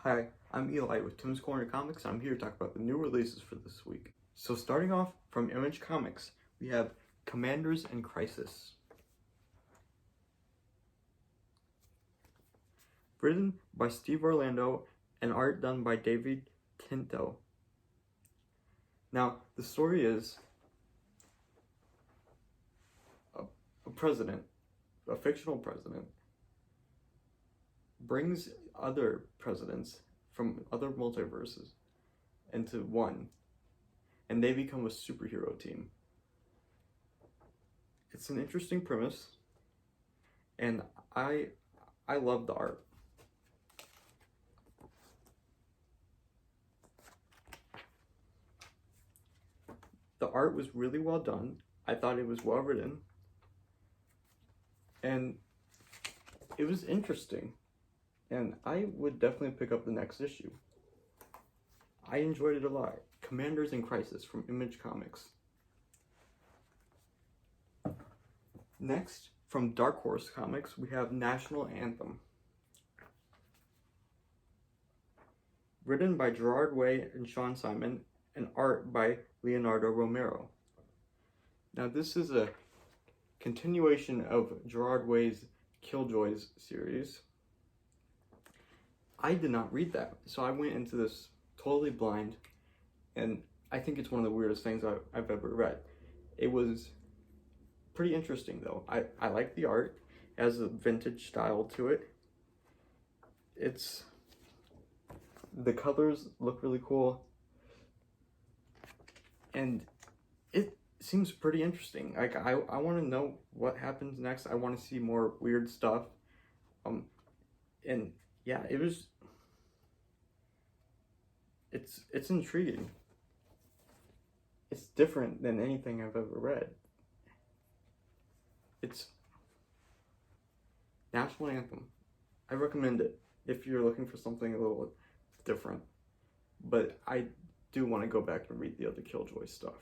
Hi, I'm Eli with Tim's Corner Comics, and I'm here to talk about the new releases for this week. So starting off from Image Comics, we have Commanders in Crisis. Written by Steve Orlando and art done by David Tinto. Now, the story is a president, a fictional president, brings other presidents from other multiverses into one, and they become a superhero team. It's an interesting premise, and I love the art. The art was really well done. I thought it was well written, and it was interesting, and I would definitely pick up the next issue. I enjoyed it a lot. Commanders in Crisis from Image Comics. Next, from Dark Horse Comics, we have National Anthem. Written by Gerard Way and Sean Simon, and art by Leonardo Romero. Now this is a continuation of Gerard Way's Killjoys series. I did not read that, so I went into this totally blind, and I think it's one of the weirdest things I've ever read. It was pretty interesting though. I like the art. It has a vintage style to it. The colors look really cool, and it seems pretty interesting. Like I want to know what happens next. I want to see more weird stuff. And yeah, it's intriguing. It's different than anything I've ever read. It's National Anthem. I recommend it if you're looking for something a little different. But I do want to go back and read the other Killjoy stuff.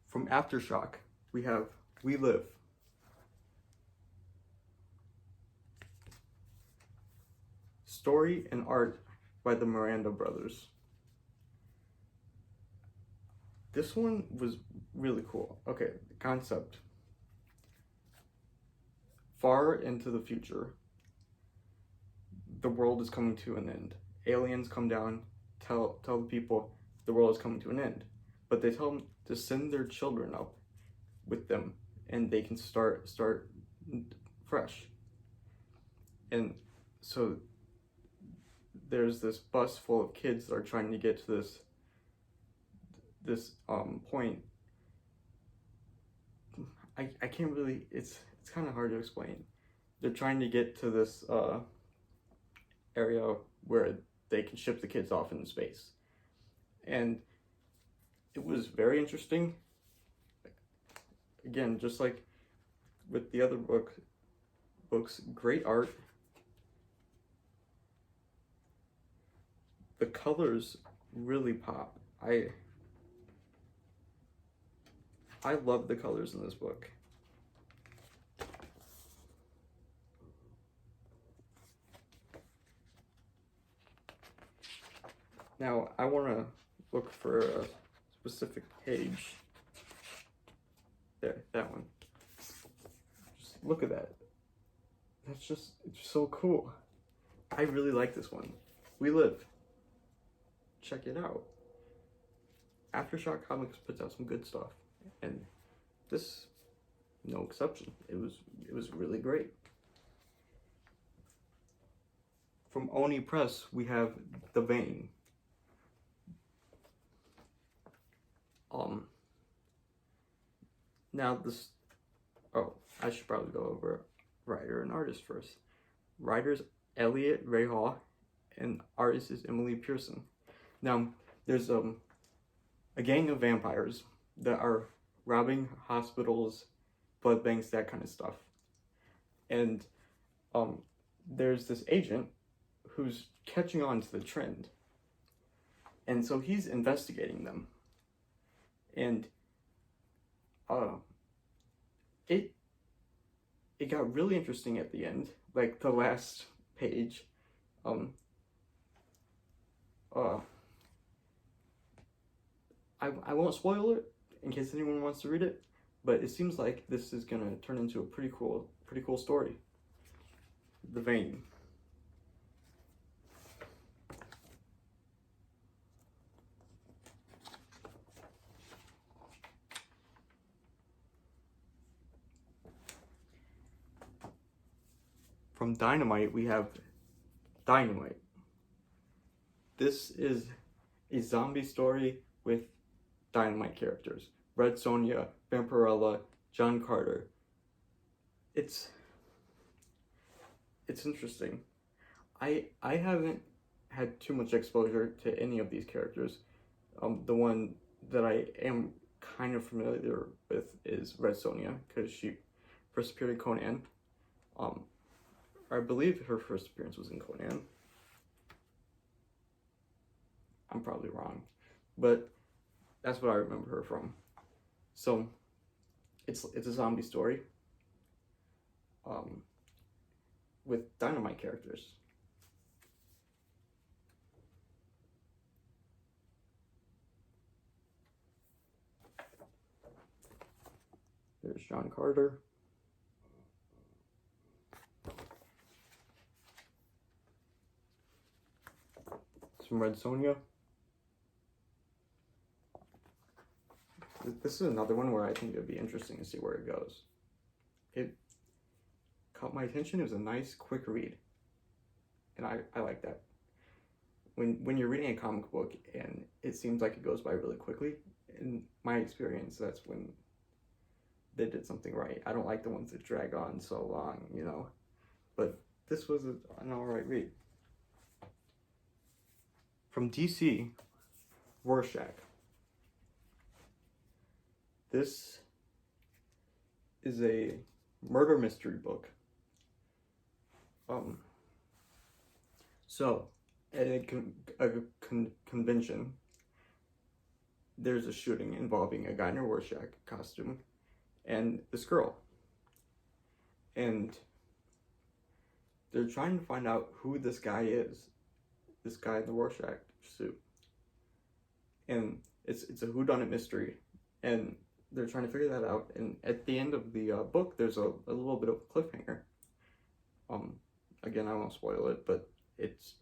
From Aftershock, we have We Live. Story and art by the Miranda brothers. This one was really cool. Okay, the concept. Far into the future, the world is coming to an end. Aliens come down, tell the people the world is coming to an end. But they tell them to send their children up with them, and they can start fresh. And so there's this bus full of kids that are trying to get to this point. I can't really, it's kind of hard to explain. They're trying to get to this area where they can ship the kids off into space. And it was very interesting. Again, just like with the other books, great art. The colors really pop. I love the colors in this book. Now, I want to look for a specific page. There, that one. Just look at that. It's so cool. I really like this one. We Live. Check it out. Aftershock Comics puts out some good stuff, and this, no exception. It was really great. From Oni Press, we have The Vein. Now this, I should probably go over writer and artist first. Writer's Elliot Ray Hall, and artist is Emily Pearson. Now, there's a gang of vampires that are robbing hospitals, blood banks, that kind of stuff. And there's this agent who's catching on to the trend. And so he's investigating them. And it got really interesting at the end, like the last page. Um, uh, I won't spoil it in case anyone wants to read it, but it seems like this is gonna turn into a pretty cool story. The Vein. From Dynamite, we have Dynamite. This is a zombie story with Dynamite characters. Red Sonja, Vampirella, John Carter. It's interesting. I haven't had too much exposure to any of these characters. The one that I am kind of familiar with is Red Sonja, because she first appeared in Conan. I believe her first appearance was in Conan. I'm probably wrong, but that's what I remember her from. So it's a zombie story with Dynamite characters. There's John Carter. Some Red Sonja. This is another one where I think it would be interesting to see where it goes. It caught my attention. It was a nice, quick read. And I like that. When you're reading a comic book and it seems like it goes by really quickly, in my experience, that's when they did something right. I don't like the ones that drag on so long, you know. But this was an alright read. From DC, Rorschach. This is a murder mystery book. So, at a convention, there's a shooting involving a guy in a Rorschach costume and this girl. And they're trying to find out who this guy is, this guy in the Rorschach suit. And it's a whodunit mystery, and they're trying to figure that out. And at the end of the book, there's a little bit of a cliffhanger. Again, I won't spoil it, but it's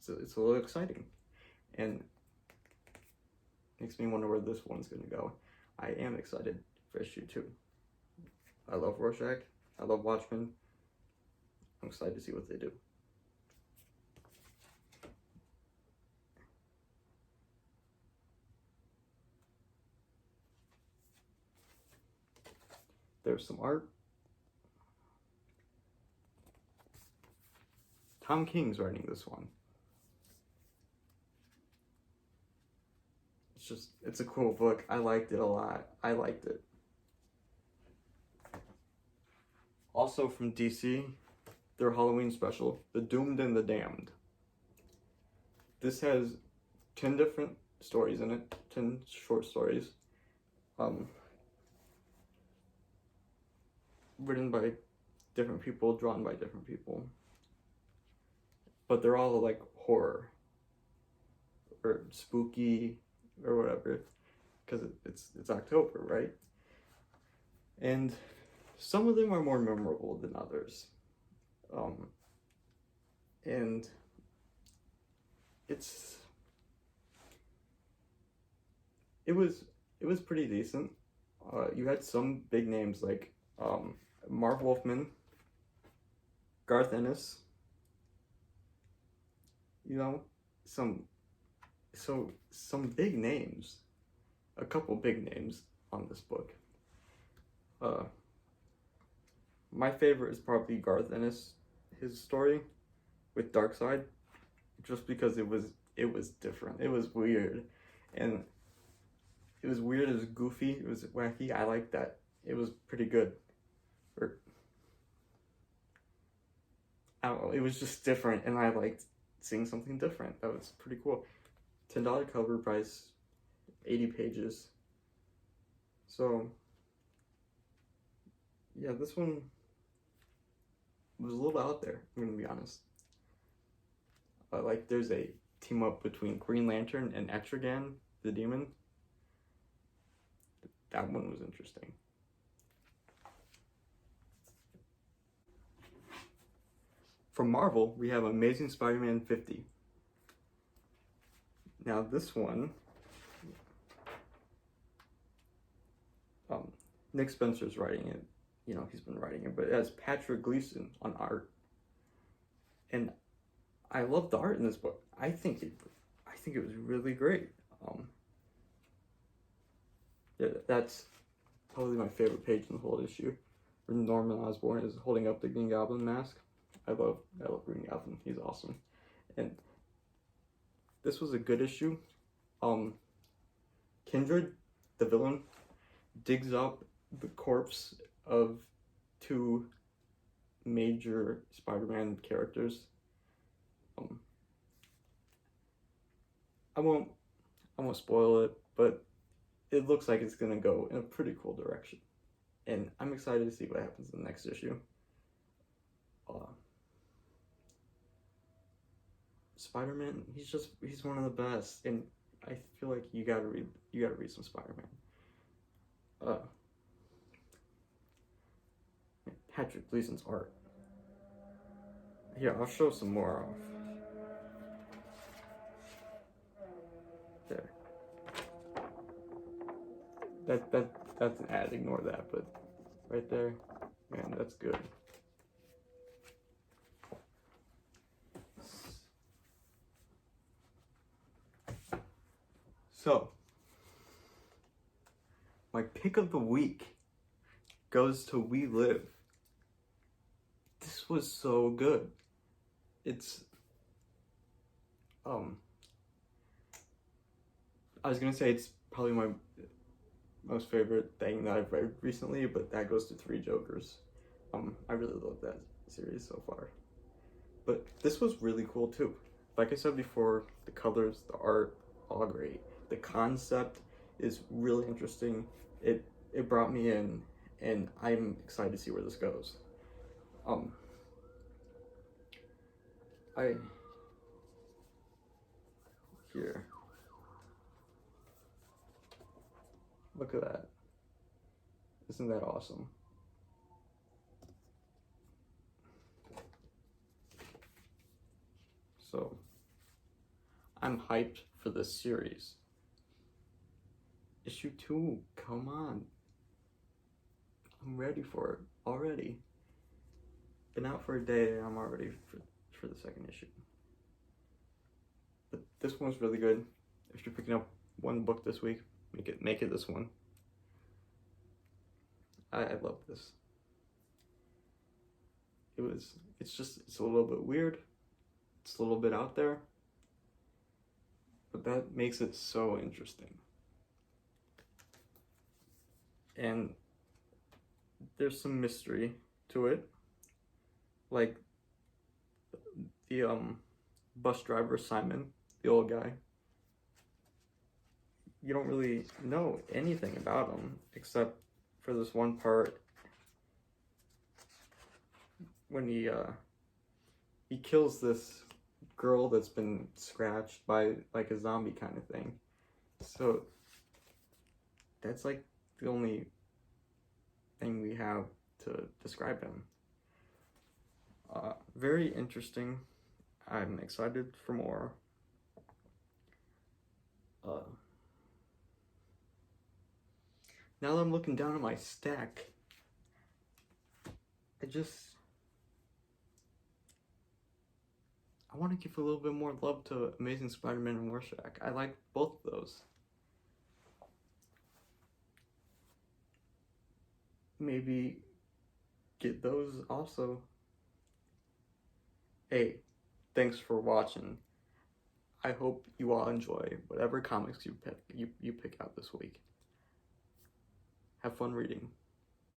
a little exciting, and makes me wonder where this one's gonna go. I am excited for issue 2. I love Rorschach. I love Watchmen. I'm excited to see what they do. There's some art. Tom King's writing this one. It's a cool book. I liked it a lot. I liked it. Also from DC, their Halloween special, The Doomed and the Damned. This has 10 different stories in it, 10 short stories. Written by different people, drawn by different people. But they're all like horror or spooky or whatever, because it's October, right? And some of them are more memorable than others. And it was pretty decent. You had some big names like Marv Wolfman, Garth Ennis, you know, some big names, a couple big names on this book. My favorite is probably Garth Ennis, his story with Darkseid, just because it was different. It was weird, and it was weird. It was goofy. It was wacky. I liked that. It was pretty good. I don't know. It was just different, and I liked seeing something different. That was pretty cool. $10 cover price, 80 pages. So, yeah, this one was a little out there, I'm gonna be honest. Like there's a team up between Green Lantern and Etrigan, the demon. That one was interesting. From Marvel, we have Amazing Spider-Man 50. Now this one, Nick Spencer's writing it. You know, he's been writing it, but it has Patrick Gleason on art. And I love the art in this book. I think it was really great. Yeah, that's probably my favorite page in the whole issue, where Norman Osborn is holding up the Green Goblin mask. I love Green Goblin. He's awesome. And this was a good issue. Kindred, the villain, digs up the corpse of two major Spider-Man characters. I won't spoil it, but it looks like it's gonna go in a pretty cool direction, and I'm excited to see what happens in the next issue. Spider-Man, he's one of the best, and I feel like you gotta read some Spider-Man. Patrick Gleason's art. Here, I'll show some more off. There. That's an ad. Ignore that, but right there, man, that's good. So, my pick of the week goes to We Live. This was so good. It's I was gonna say it's probably my most favorite thing that I've read recently, but that goes to Three Jokers. I really love that series so far. But this was really cool too. Like I said before, the colors, the art, all great. The concept is really interesting. It brought me in, and I'm excited to see where this goes. Here. Look at that. Isn't that awesome? So, I'm hyped for this series. Issue 2, come on. I'm ready for it already. Been out for a day and I'm already for the second issue. But this one's really good. If you're picking up one book this week, make it this one. I love this. It's a little bit weird. It's a little bit out there. But that makes it so interesting. And there's some mystery to it. Like the bus driver Simon, the old guy. You don't really know anything about him except for this one part when he kills this girl that's been scratched by like a zombie kind of thing. So that's like the only thing we have to describe him. Very interesting. I'm excited for more. Now that I'm looking down at my stack, I want to give a little bit more love to Amazing Spider-Man and Rorschach. I like both of those. Maybe get those also. Hey, thanks for watching. I hope you all enjoy whatever comics you pick out this week. Have fun reading.